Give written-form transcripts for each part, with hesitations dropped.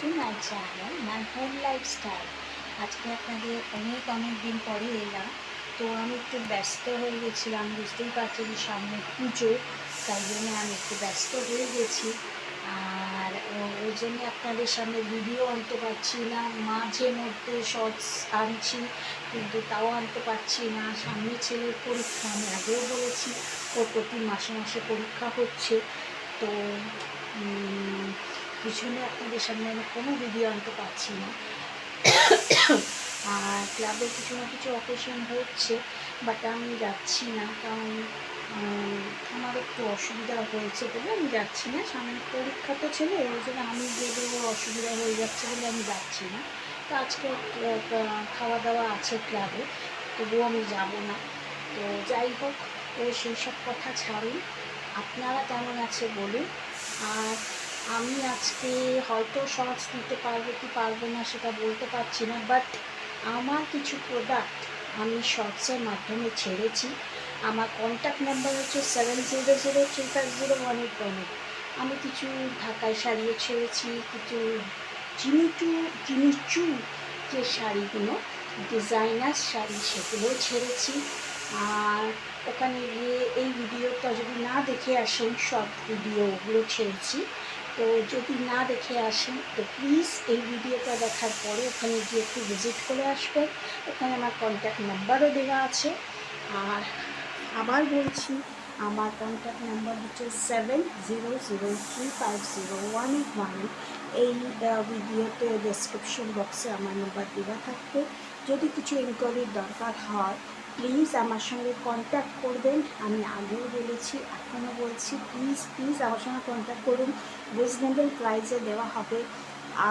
To my channel my home lifestyle. আজকে আপনাদের অনেক দিন পরে এলাম। তো আমি একটু ব্যস্ত হয়ে গেছিলাম, বুঝতেই পারছি যে সামনে পুজো, তাই জন্য আমি একটু ব্যস্ত হয়ে গেছি। আর ওই জন্য আপনাদের সামনে ভিডিও আনতে পারছি না, মাঝে মধ্যে শর্টস আনছি কিন্তু তাও আনতে পারছি না। সামনে ছেলের পরীক্ষা, আমি আগেও বলেছি ওর প্রতি মাসে মাসে পরীক্ষা হচ্ছে। তো পিছনে আপনাদের সামনে আমি কোনো ভিডিও আনতে পারছি না। আর ক্লাবে কিছু না কিছু অকেশন হচ্ছে, বাট আমি যাচ্ছি না, কারণ আমার একটু অসুবিধা হয়েছে বলে আমি যাচ্ছি না। সামনে পরীক্ষা তো ছিল, ওই জন্য আমি গেলে ওর অসুবিধা হয়ে যাচ্ছে বলে আমি যাচ্ছি না। তো আজকে খাওয়া দাওয়া আছে ক্লাবে, তবুও আমি যাব না। তো যাই হোক, তো সেই সব কথা ছাড়ুন, আপনারা কেমন আছে বলুন। আর আমি আজকে হয়তো শর্টস দিতে পারবো কি পারবো না সেটা বলতে পারছি না, বাট আমার কিছু প্রোডাক্ট আমি শর্টসের মাধ্যমে ছেড়েছি। আমার কন্ট্যাক্ট নাম্বার হচ্ছে 7003501818। আমি কিছু ঢাকায় শাড়িও ছেড়েছি, কিছু জিনিচু যে শাড়িগুলো ডিজাইনার শাড়ি সেগুলোও ছেড়েছি। আর ওখানে গিয়ে এই ভিডিওটা যদি না দেখে আসেন, শর্ট ভিডিও ওগুলো ছেড়েছি। তো যদি না দেখে আসেন তো প্লিজ এই ভিডিওটা দেখার পরে ওখানে গিয়ে একটু ভিজিট করে আসবেন। ওখানে আমার কন্ট্যাক্ট নাম্বারও দেওয়া আছে। আর আবার বলছি, আমার কন্ট্যাক্ট নাম্বার হচ্ছে 7003501818। এই ভিডিওতে ডেসক্রিপশন বক্সে আমার নাম্বার দেওয়া থাকবে। যদি কিছু এনকোয়ারির দরকার হয় প্লিজ আমার সঙ্গে কন্ট্যাক্ট করবেন। আমি আগেও বলেছি, এখনও বলছি, প্লিজ আমার সঙ্গে কন্ট্যাক্ট করুন। রিজনেবল প্রাইসে দেওয়া হবে।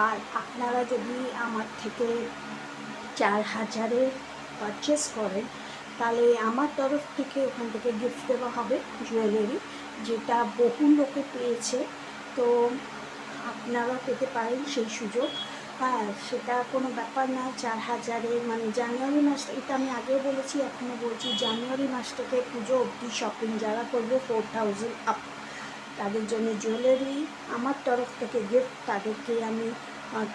আর আপনারা যদি আমার থেকে 4000-এ পারচেস করেন তাহলে আমার তরফ থেকে ওখান থেকে গিফট দেওয়া হবে জুয়েলারি, যেটা বহু লোকে পেয়েছে। তো আপনারাও পেতে পারেন সেই সুযোগ। হ্যাঁ, সেটা কোনো ব্যাপার না। 4000-এ মানে জানুয়ারি মাস, এটা আমি আগেও বলেছি এখনও বলছি, জানুয়ারি মাস থেকে পুজো অবধি শপিং যারা করবে 4000 আপ, তাদের জন্য জুয়েলারি আমার তরফ থেকে গিফট। তাদেরকে আমি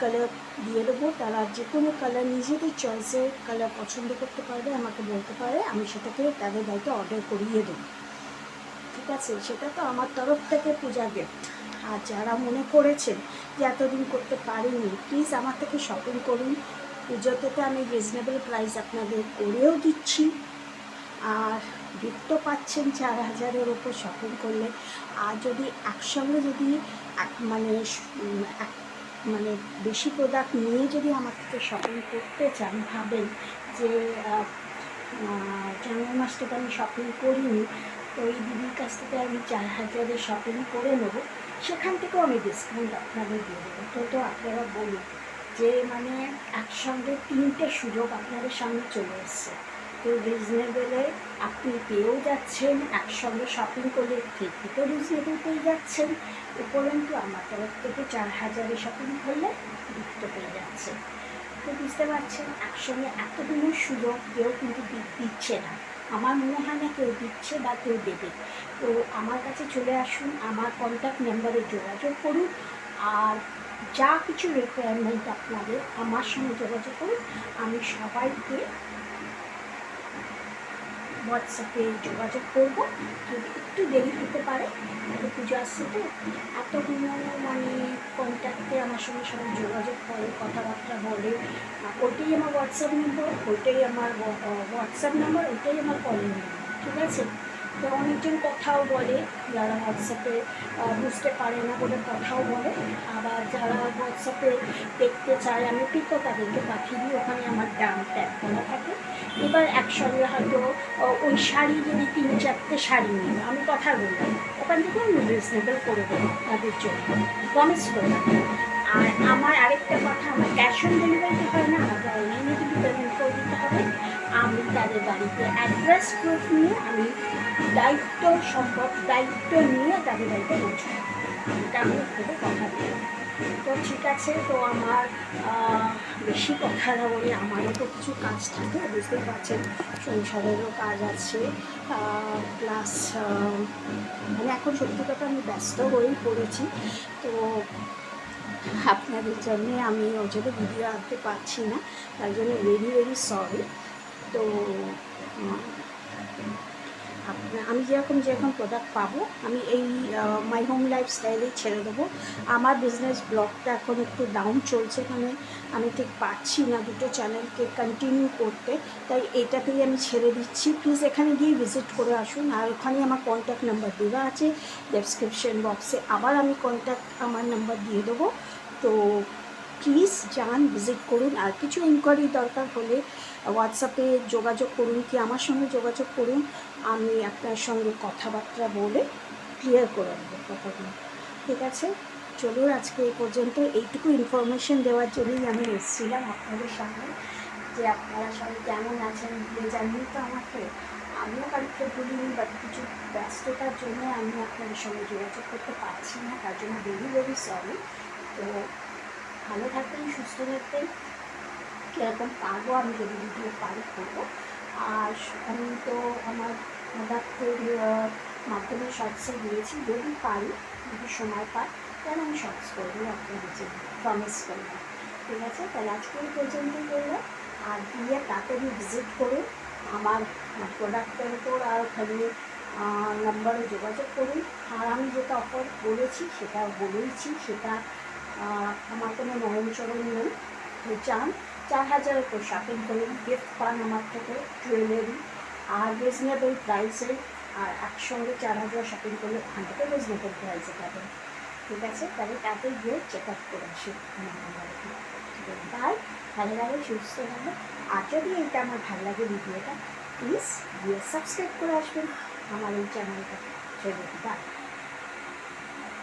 কালার দিয়ে দেবো। তারা যে কোনো কালার নিজেদের চয়েসের কালার পছন্দ করতে পারবে, আমাকে বলতে পারে, আমি সেটাকে তাদের বাড়িতে অর্ডার করিয়ে দেবো। ঠিক আছে, সেটা তো আমার তরফ থেকে পূজা গিফট। আর যারা মনে করেছেন যে এতদিন করতে পারিনি, প্লিজ আমার থেকে শপিং করুন। পুজোতে তো আমি রিজনেবল প্রাইস আপনাদের করেও দিচ্ছি, আর গিফটও পাচ্ছেন 4000-এর ওপর শপিং করলে। আর যদি একসঙ্গে যদি মানে বেশি প্রোডাক্ট নিয়ে যদি আমার থেকে শপিং করতে চান, ভাবেন যে জানুয়ারি মাস থেকে আমি শপিং করিনি, তো এই দিদির কাছ থেকে আমি 4000-এর শপিং করে নেবো, সেখান থেকেও আমি ডিসকাউন্ট আপনাদের দিয়ে দেবো। তো আপনারা বলুন যে মানে একসঙ্গে 3টে সুযোগ আপনাদের সামনে চলে এসছে। তো রিজনেবলে আপনি পেয়েও যাচ্ছেন, একসঙ্গে শপিং করলে থেকেও রিজনেবল পেয়ে যাচ্ছেন, উপরন্তু আমার তরফ থেকে 4000-এ শপিং করলে গিফটও পেয়ে যাচ্ছেন। তো বুঝতে পারছেন, একসঙ্গে এতগুলো সুযোগ কেউ কিন্তু দিচ্ছে না। আমার মনে হয় না কেউ দিচ্ছে বা কেউ দেবে। তো আমার কাছে চলে আসুন, আমার কন্ট্যাক্ট নাম্বারে যোগাযোগ করুন। আর যা কিছু রিকোয়ারমেন্ট আপনাদের আমার সঙ্গে যোগাযোগ করুন। আমি সবাইকে হোয়াটসঅ্যাপে যোগাযোগ করবো। যদি একটু দেরি হতে পারে, তাহলে পুজো আসছে তো, এতগুলো মানে কন্ট্যাক্টে আমার সঙ্গে সবাই যোগাযোগ করে, কথাবার্তা বলে। ওটাই আমার হোয়াটসঅ্যাপ নম্বর, ওটাই আমার ওটাই আমার কলিং নম্বর। ঠিক আছে? তো অনেকজন কথাও বলে, যারা হোয়াটসঅ্যাপে বুঝতে পারে না বলে কথাও বলে। আবার যারা হোয়াটসঅ্যাপে দেখতে চায় আমি পিকও তাদেরকে পাঠিয়ে দিই, ওখানে আমার দাম ট্যাগ করা থাকে। এবার একসঙ্গে হয়তো ওই শাড়ি যদি 3-4টে শাড়ি নিই, আমি কথা বললাম, ওখান থেকে আমি রিজনেবল করে দেবো তাদের জন্য, প্রমিস করলাম। আর আমার আরেকটা কথা, আমার ক্যাশ অন ডেলিভারিতে হয় না, আমাকে অনলাইনে কিন্তু পেমেন্ট করে দিতে হবে। আমি তাদের বাড়িতে অ্যাড্রেস প্রুফ নিয়ে আমি দায়িত্ব নিয়ে তাদের বাড়িতে পৌঁছাবো। এটা আমি খুবই কথা বললাম। তো ঠিক আছে, তো আমার বেশি কথা না বলে, আমারও তো কিছু কাজ থাকে, বুঝতেই পারছেন, সংসারেরও কাজ আছে। প্লাস মানে এখন সত্যি কথা আমি ব্যস্ত হয়েই পড়েছি। তো আপনাদের জন্যে আমি ওই জন্য ভিডিও আনতে পারছি না, তার জন্য ভেরি ভেরি সরি। তো আমি যেরকম প্রোডাক্ট পাবো আমি এই মাই হোম লাইফস্টাইলেই ছেড়ে দেবো। আমার বিজনেস ব্লগটা এখন একটু ডাউন চলছে, মানে আমি ঠিক পারছি না দুটো চ্যানেলকে কন্টিনিউ করতে, তাই এটাতেই আমি ছেড়ে দিচ্ছি। প্লিজ এখানে গিয়ে ভিজিট করে আসুন, আর ওখানে আমার কন্ট্যাক্ট নাম্বার দেওয়া আছে ডেসক্রিপশন বক্সে, আবার আমি আমার নাম্বার দিয়ে দেবো। তো প্লিজ যান, ভিজিট করুন। আর কিছু ইনকোয়ারি দরকার হলে হোয়াটসঅ্যাপে যোগাযোগ করুন, কি আমার সঙ্গে যোগাযোগ করুন, আমি আপনার সঙ্গে কথাবার্তা বলে ক্লিয়ার করে দেবো কথাগুলো। ঠিক আছে, চলুন আজকে এই পর্যন্ত। এইটুকু ইনফরমেশন দেওয়ার জন্যই আমি এসেছিলাম আপনাদের সামনে, যে আপনারা সবাই কেমন আছেন দিয়ে জানিয়ে তো আমাকে। আমিও কালকে বলিনি, বাট কিছু ব্যস্ততার জন্য আমি আপনাদের সঙ্গে যোগাযোগ করতে পারছি না, তার জন্য ভেরি ভেরি সরি। তো ভালো থাকবেন, সুস্থ থাকবেন, কীরকম পারবো আমি যদি ভিডিও পারি করবো। আর আমি তো আমার প্রোডাক্টের মাধ্যমে শর্টসে দিয়েছি, যদি পারি, যদি সময় পাই তাহলে আমি শর্টস করবো আপনাদের জন্য, প্রমিস করলাম। ঠিক আছে, তাহলে আজকে এই পর্যন্তই করলাম। আর দিয়ে তাড়াতাড়ি ভিজিট করুন আমার প্রোডাক্টের উপর, আর ওখানে নাম্বারে যোগাযোগ করুন। আর আমি যেটা অফার বলেছি সেটা বলেইছি, সেটা আমার কোনো নয়নচরণ নেই। তো চান 4,000 উপর শপিং করুন, গিফট পান আমার থেকে, জুয়েলারি, আর রিজনেবল প্রাইসে। আর একসঙ্গে 4,000 শপিং করলে ওখান থেকে রিজনেবল প্রাইসে পাবেন। ঠিক আছে, তাহলে তাতে গিয়ে চেক আপ করে আসি বাই। ভালো লাগে, সুস্থ হবে। আর যদি এটা আমার ভালো লাগে ভিডিওটা, প্লিজ গিয়ে সাবস্ক্রাইব করে আসবেন আমার এই চ্যানেলটা। চলুন বাই।